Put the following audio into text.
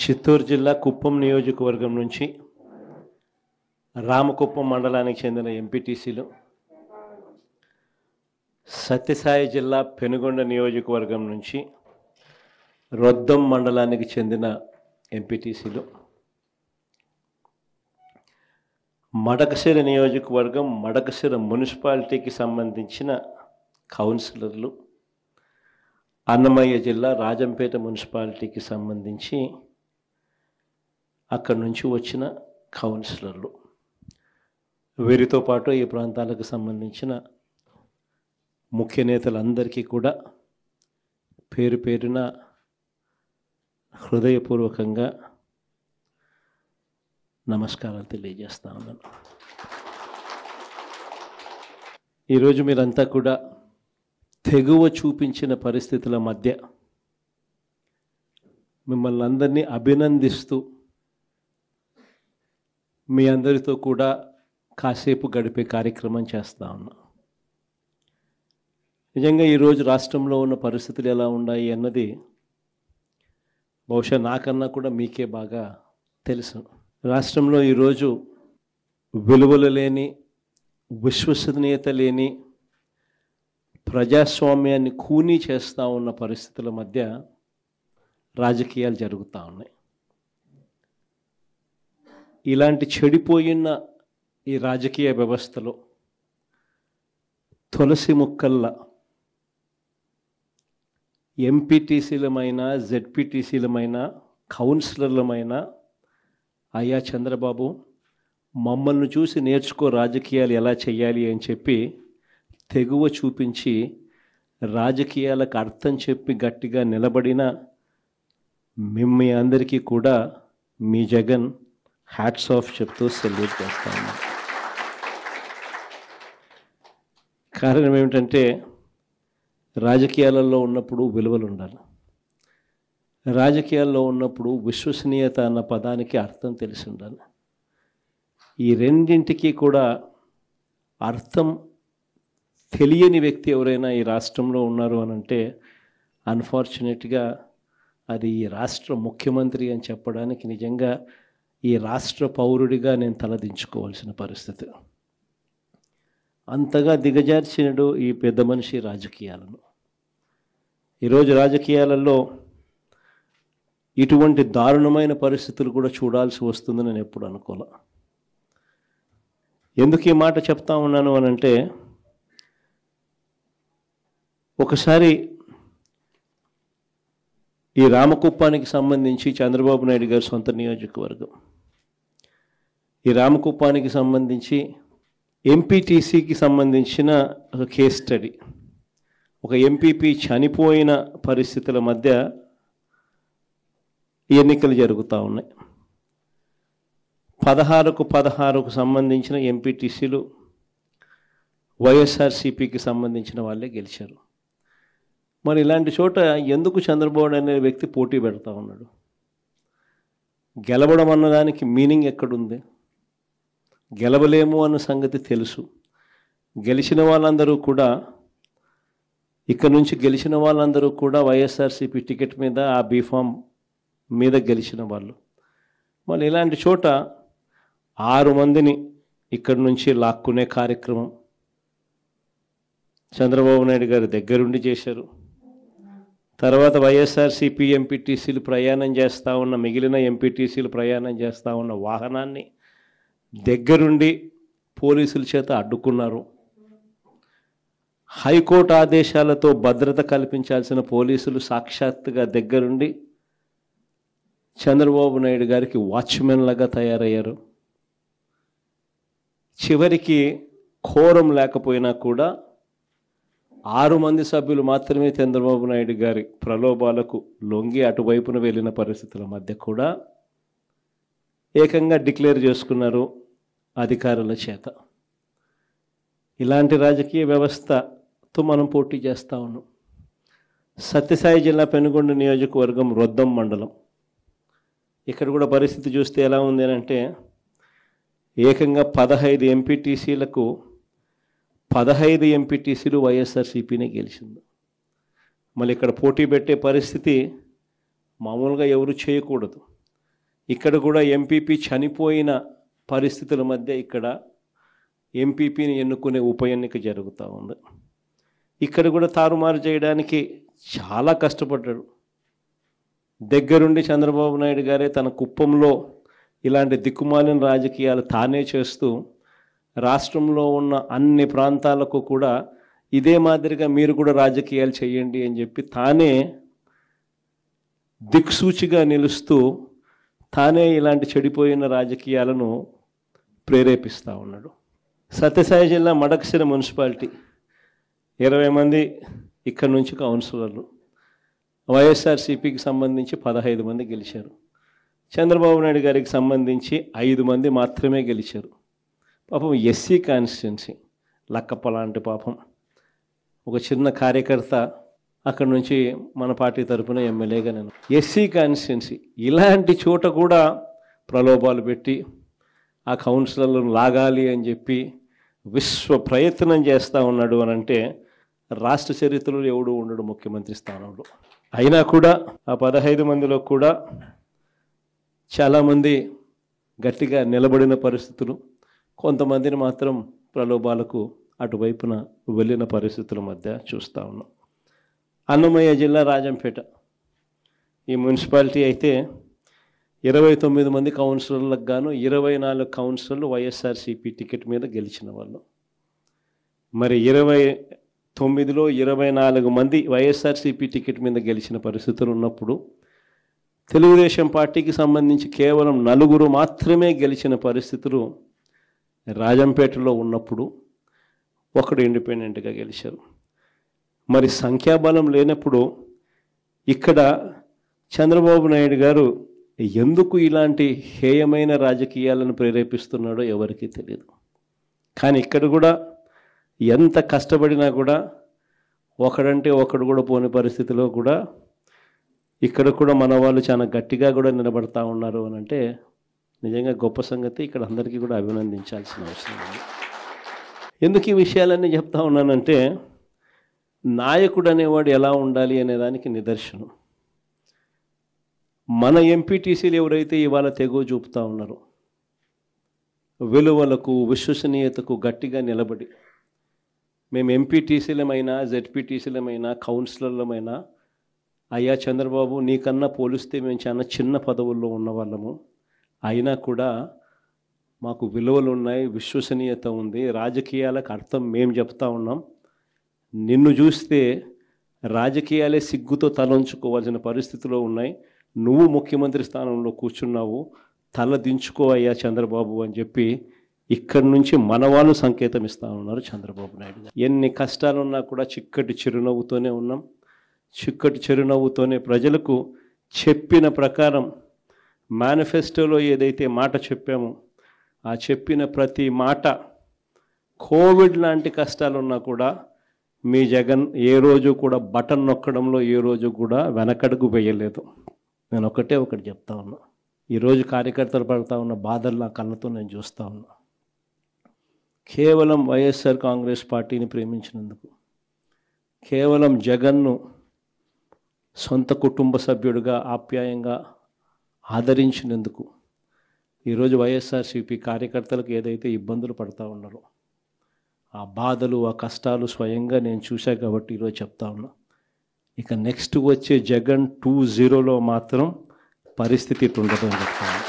చిత్తూరు జిల్లా కుప్పం నియోజకవర్గం నుంచి రామకుప్పం మండలానికి చెందిన ఎంపీటీసీలు, సత్యసాయి జిల్లా పెనుగొండ నియోజకవర్గం నుంచి రొద్దం మండలానికి చెందిన ఎంపీటీసీలు, మడకశిర నియోజకవర్గం మడకశిర మున్సిపాలిటీకి సంబంధించిన కౌన్సిలర్లు, అన్నమయ్య జిల్లా రాజంపేట మున్సిపాలిటీకి సంబంధించి అక్కడి నుంచి వచ్చిన కౌన్సిలర్లు, వీరితో పాటు ఈ ప్రాంతాలకు సంబంధించిన ముఖ్య నేతలందరికీ కూడా పేరు పేరున హృదయపూర్వకంగా నమస్కారాలు తెలియజేస్తా ఉన్నాను. ఈరోజు మీరంతా కూడా తెగువ చూపించిన పరిస్థితుల మధ్య మిమ్మల్ని అందరినీ అభినందిస్తూ మీ అందరితో కూడా కాసేపు గడిపే కార్యక్రమం చేస్తూ ఉన్నాం. నిజంగా ఈరోజు రాష్ట్రంలో ఉన్న పరిస్థితులు ఎలా ఉన్నాయి అన్నది బహుశా నాకన్నా కూడా మీకే బాగా తెలుసు. రాష్ట్రంలో ఈరోజు విలువలు లేని, విశ్వసనీయత లేని, ప్రజాస్వామ్యాన్ని ఖూనీ చేస్తూ ఉన్న పరిస్థితుల మధ్య రాజకీయాలు జరుగుతూ ఉన్నాయి. ఇలాంటి చెడిపోయిన ఈ రాజకీయ వ్యవస్థలో తులసి ముక్కల్లా ఎంపీటీసీలమైన, జెడ్పీటీసీలమైన, కౌన్సిలర్లమైన అయ్యా చంద్రబాబు మమ్మల్ని చూసి నేర్చుకో రాజకీయాలు ఎలా చేయాలి అని చెప్పి తెగువ చూపించి రాజకీయాలకు అర్థం చెప్పి గట్టిగా నిలబడిన మీ అందరికీ కూడా మీ జగన్ హ్యాట్స్ ఆఫ్ చెప్తూ సెల్యూట్ చేస్తా ఉన్నాం. కారణం ఏమిటంటే రాజకీయాలలో ఉన్నప్పుడు విలువలు ఉండాలి. రాజకీయాల్లో ఉన్నప్పుడు విశ్వసనీయత అన్న పదానికి అర్థం తెలిసి ఉండాలి. ఈ రెండింటికి కూడా అర్థం తెలియని వ్యక్తి ఎవరైనా ఈ రాష్ట్రంలో ఉన్నారు అని అంటే అన్ఫార్చునేట్గా అది ఈ రాష్ట్ర ముఖ్యమంత్రి అని చెప్పడానికి నిజంగా ఈ రాష్ట్ర పౌరుడిగా నేను తలదించుకోవాల్సిన పరిస్థితి. అంతగా దిగజార్చినడు ఈ పెద్ద మనిషి రాజకీయాలను. ఈరోజు రాజకీయాలలో ఇటువంటి దారుణమైన పరిస్థితులు కూడా చూడాల్సి వస్తుందని నేను ఎప్పుడు అనుకోలే. ఎందుకు ఈ మాట చెప్తా ఉన్నాను అని అంటే, ఒకసారి ఈ రామకుప్పానికి సంబంధించి చంద్రబాబు నాయుడు గారి సొంత నియోజకవర్గం, ఈ రామకుప్పానికి సంబంధించి ఎంపీటీసీకి సంబంధించిన ఒక కేస్ స్టడీ, ఒక ఎంపీపీ చనిపోయిన పరిస్థితుల మధ్య ఎన్నికలు జరుగుతూ ఉన్నాయి. 16కు సంబంధించిన ఎంపీటీసీలు వైఎస్ఆర్సీపీకి సంబంధించిన వాళ్ళే గెలిచారు. మరి ఇలాంటి చోట ఎందుకు చంద్రబాబు అనే వ్యక్తి పోటీ పెడతా ఉన్నాడు? గెలవడం అన్నదానికి మీనింగ్ ఎక్కడుంది? గెలవలేము అన్న సంగతి తెలుసు. గెలిచిన వాళ్ళందరూ కూడా, ఇక్కడ నుంచి గెలిచిన వాళ్ళందరూ కూడా వైఎస్ఆర్సీపీ టికెట్ మీద, ఆ బీఫామ్ మీద గెలిచిన వాళ్ళు. మళ్ళీ ఇలాంటి చోట 6 మందిని ఇక్కడి నుంచి లాక్కునే కార్యక్రమం చంద్రబాబు నాయుడు గారి దగ్గరుండి చేశారు. తర్వాత వైఎస్ఆర్సీపీ ఎంపీటీసీలు ప్రయాణం చేస్తూ ఉన్న, మిగిలిన ఎంపీటీసీలు ప్రయాణం చేస్తూ ఉన్న వాహనాన్ని దగ్గరుండి పోలీసుల చేత అడ్డుకున్నారు. హైకోర్టు ఆదేశాలతో భద్రత కల్పించాల్సిన పోలీసులు సాక్షాత్తుగా దగ్గరుండి చంద్రబాబు నాయుడు గారికి వాచ్మెన్ లాగా తయారయ్యారు. చివరికి కోరం లేకపోయినా కూడా 6 మంది సభ్యులు మాత్రమే చంద్రబాబు నాయుడు గారి ప్రలోభాలకు లొంగి అటువైపున వెళ్ళిన పరిస్థితుల మధ్య కూడా ఏకంగా డిక్లేర్ చేసుకున్నారు అధికారుల చేత. ఇలాంటి రాజకీయ వ్యవస్థతో మనం పోటీ చేస్తూ ఉన్నాం. సత్యసాయి జిల్లా పెనుగొండ నియోజకవర్గం రొద్దం మండలం, ఇక్కడ కూడా పరిస్థితి చూస్తే ఎలా ఉంది అంటే, ఏకంగా 15 ఎంపీటీసీలకు 15 ఎంపీటీసీలు వైఎస్ఆర్సీపీనే గెలిచింది. మళ్ళీ ఇక్కడ పోటీ పెట్టే పరిస్థితి మామూలుగా ఎవరు చేయకూడదు. ఇక్కడ కూడా ఎంపీపీ చనిపోయిన పరిస్థితుల మధ్య ఇక్కడ ఎంపీపీని ఎన్నుకునే ఉప ఎన్నిక జరుగుతూ ఉంది. ఇక్కడ కూడా తారుమారు చేయడానికి చాలా కష్టపడ్డాడు. దగ్గరుండి చంద్రబాబు నాయుడు గారే తన కుప్పంలో ఇలాంటి దిక్కుమాలిన రాజకీయాలు తానే చేస్తూ రాష్ట్రంలో ఉన్న అన్ని ప్రాంతాలకు కూడా ఇదే మాదిరిగా మీరు కూడా రాజకీయాలు చేయండి అని చెప్పి తానే దిక్సూచిగా నిలుస్తూ తానే ఇలాంటి చెడిపోయిన రాజకీయాలను ప్రేరేపిస్తూ ఉన్నాడు. సత్యసాయి జిల్లా మడకశిర మున్సిపాలిటీ 20 మంది ఇక్కడ నుంచి కౌన్సిలర్లు, వైఎస్ఆర్సీపీకి సంబంధించి 15 మంది గెలిచారు. చంద్రబాబు నాయుడు గారికి సంబంధించి 5 మంది మాత్రమే గెలిచారు. పాపం ఎస్సీ కాన్స్టిట్యున్సీ లక్కప్ప లాంటి పాపం ఒక చిన్న కార్యకర్త అక్కడ నుంచి మన పార్టీ తరఫున ఎమ్మెల్యేగా నేను ఎస్సీ కాన్స్టిట్యున్సీ ఇలాంటి చోట కూడా ప్రలోభాలు పెట్టి ఆ కౌన్సిలర్లను లాగాలి అని చెప్పి విశ్వ ప్రయత్నం చేస్తూ ఉన్నాడు అని అంటే రాష్ట్ర చరిత్రలో ఎవడు ఉండడు ముఖ్యమంత్రి స్థానంలో. అయినా కూడా ఆ 15 మందిలో కూడా చాలామంది గట్టిగా నిలబడిన పరిస్థితులు, కొంతమందిని మాత్రం ప్రలోభాలకు అటువైపున వెళ్ళిన పరిస్థితుల మధ్య చూస్తూ ఉన్నాం. అన్నమయ్య జిల్లా రాజంపేట ఈ మున్సిపాలిటీ అయితే 29 మంది కౌన్సిలర్లకు గాను 24 కౌన్సిలర్లు వైఎస్ఆర్సీపీ టికెట్ మీద గెలిచిన వాళ్ళు. మరి 29లో 24 మంది వైఎస్ఆర్సీపీ టికెట్ మీద గెలిచిన పరిస్థితులు ఉన్నప్పుడు తెలుగుదేశం పార్టీకి సంబంధించి కేవలం 4 మాత్రమే గెలిచిన పరిస్థితులు రాజంపేటలో ఉన్నప్పుడు ఒకడు ఇండిపెండెంట్గా గెలిచారు. మరి సంఖ్యాబలం లేనప్పుడు ఇక్కడ చంద్రబాబు నాయుడు గారు ఎందుకు ఇలాంటి హేయమైన రాజకీయాలను ప్రేరేపిస్తున్నాడో ఎవరికీ తెలియదు. కానీ ఇక్కడ కూడా ఎంత కష్టపడినా కూడా ఒకడంటే ఒకడు కూడా పోని పరిస్థితిలో కూడా ఇక్కడ కూడా మన వాళ్ళు చాలా గట్టిగా కూడా నిలబడతా ఉన్నారు అని అంటే నిజంగా గొప్ప సంగతి. ఇక్కడ అందరికీ కూడా అభినందించాల్సిన అవసరం ఉంది. ఎందుకు ఈ విషయాలన్నీ చెప్తా ఉన్నానంటే నాయకుడు అనేవాడు ఎలా ఉండాలి అనేదానికి నిదర్శనం. మన ఎంపీటీసీలు ఎవరైతే ఇవాళ తెగో చూపుతూ ఉన్నారో విలువలకు విశ్వసనీయతకు గట్టిగా నిలబడి మేము ఎంపీటీసీలమైనా జెడ్పీటీసీలమైనా కౌన్సిలర్లమైనా అయ్యా చంద్రబాబు నీకన్నా పోలిస్తే మేము చాలా చిన్న పదవుల్లో ఉన్నవాళ్ళము, అయినా కూడా మాకు విలువలు ఉన్నాయి, విశ్వసనీయత ఉంది, రాజకీయాలకు అర్థం మేము చెప్తా ఉన్నాం, నిన్ను చూస్తే రాజకీయాలే సిగ్గుతో తలంచుకోవాల్సిన పరిస్థితిలో ఉన్నాయి, నువ్వు ముఖ్యమంత్రి స్థానంలో కూర్చున్నావు, తల దించుకో అయ్యా చంద్రబాబు అని చెప్పి ఇక్కడి నుంచి మన వాళ్ళు సంకేతం ఇస్తూ ఉన్నారు చంద్రబాబు నాయుడు గారు. ఎన్ని కష్టాలున్నా కూడా చిక్కటి చిరునవ్వుతోనే ఉన్నాం. చిక్కటి చిరునవ్వుతోనే ప్రజలకు చెప్పిన ప్రకారం మేనిఫెస్టోలో ఏదైతే మాట చెప్పామో ఆ చెప్పిన ప్రతి మాట కోవిడ్ లాంటి కష్టాలున్నా కూడా మీ జగన్ ఏ రోజు కూడా బటన్ నొక్కడంలో ఏ రోజు కూడా వెనకడుగు వేయలేదు. నేను ఒకటి చెప్తా ఉన్నా. ఈరోజు కార్యకర్తలు పడుతూ ఉన్న బాధలు నా కళ్ళతో నేను చూస్తూ ఉన్నా. కేవలం వైఎస్ఆర్ కాంగ్రెస్ పార్టీని ప్రేమించినందుకు, కేవలం జగన్ను సొంత కుటుంబ సభ్యుడిగా ఆప్యాయంగా ఆదరించినందుకు ఈరోజు వైఎస్ఆర్సీపీ కార్యకర్తలకు ఏదైతే ఇబ్బందులు పడుతూ ఉన్నారో ఆ బాధలు ఆ కష్టాలు స్వయంగా నేను చూశా కాబట్టి ఈరోజు చెప్తా ఉన్నా. ఇక నెక్స్ట్ వచ్చే జగన్ 2.0లో మాత్రం పరిస్థితి ఇట్లా ఉండదు అని చెప్తాను.